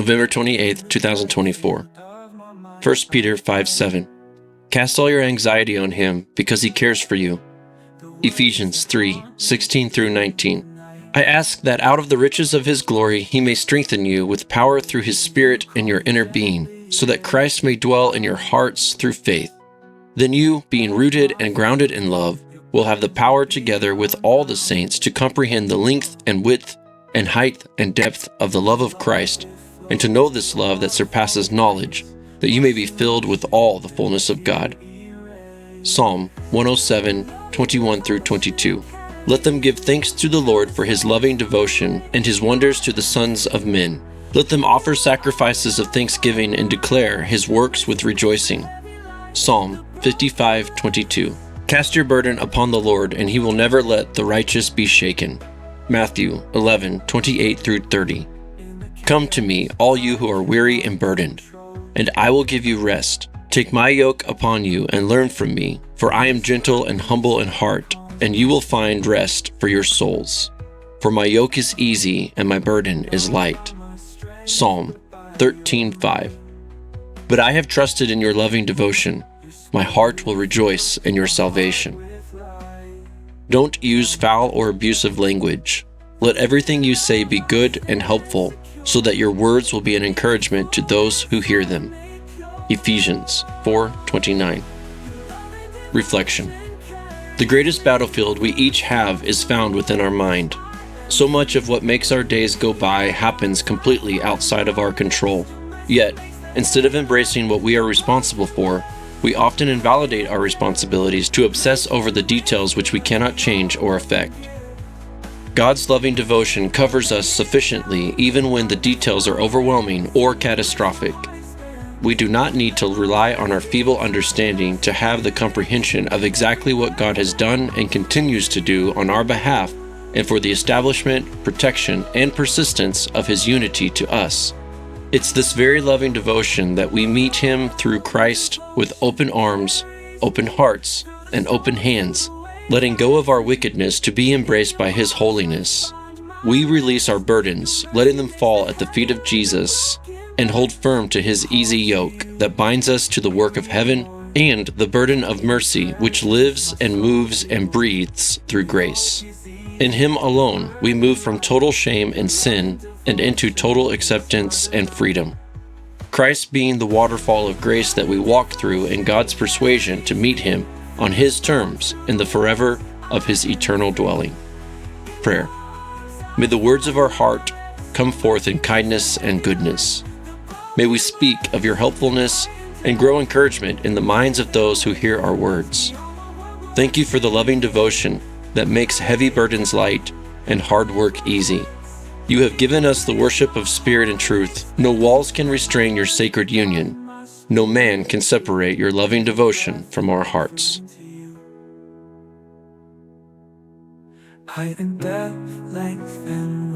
November 28th, 2024. 1 Peter 5:7. Cast all your anxiety on him because he cares for you. Ephesians 3:16 through 19. I ask that out of the riches of his glory he may strengthen you with power through his Spirit in your inner being, so that Christ may dwell in your hearts through faith. Then you, being rooted and grounded in love, will have the power together with all the saints to comprehend the length and width and height and depth of the love of Christ, and to know this love that surpasses knowledge, that you may be filled with all the fullness of God. Psalm 107:21 through 22. Let them give thanks to the Lord for his loving devotion and his wonders to the sons of men. Let them offer sacrifices of thanksgiving and declare his works with rejoicing. Psalm 55:22. Cast your burden upon the Lord, and he will never let the righteous be shaken. Matthew 11:28 through 30. Come to me, all you who are weary and burdened, and I will give you rest. Take my yoke upon you and learn from me, for I am gentle and humble in heart, and you will find rest for your souls. For my yoke is easy and my burden is light. Psalm 13:5. But I have trusted in your loving devotion. My heart will rejoice in your salvation. Don't use foul or abusive language. Let everything you say be good and helpful, so that your words will be an encouragement to those who hear them. Ephesians 4:29. Reflection. The greatest battlefield we each have is found within our mind. So much of what makes our days go by happens completely outside of our control. Yet, instead of embracing what we are responsible for, we often invalidate our responsibilities to obsess over the details which we cannot change or affect. God's loving devotion covers us sufficiently even when the details are overwhelming or catastrophic. We do not need to rely on our feeble understanding to have the comprehension of exactly what God has done and continues to do on our behalf, and for the establishment, protection, and persistence of his unity to us. It's this very loving devotion that we meet him through Christ with open arms, open hearts, and open hands, letting go of our wickedness to be embraced by his holiness. We release our burdens, letting them fall at the feet of Jesus, and hold firm to his easy yoke that binds us to the work of heaven and the burden of mercy which lives and moves and breathes through grace. In him alone, we move from total shame and sin and into total acceptance and freedom. Christ being the waterfall of grace that we walk through, and God's persuasion to meet him on his terms in the forever of his eternal dwelling. Prayer. May the words of our heart come forth in kindness and goodness. May we speak of your helpfulness and grow encouragement in the minds of those who hear our words. Thank you for the loving devotion that makes heavy burdens light and hard work easy. You have given us the worship of spirit and truth. No walls can restrain your sacred union. No man can separate your loving devotion from our hearts. Height and depth, length and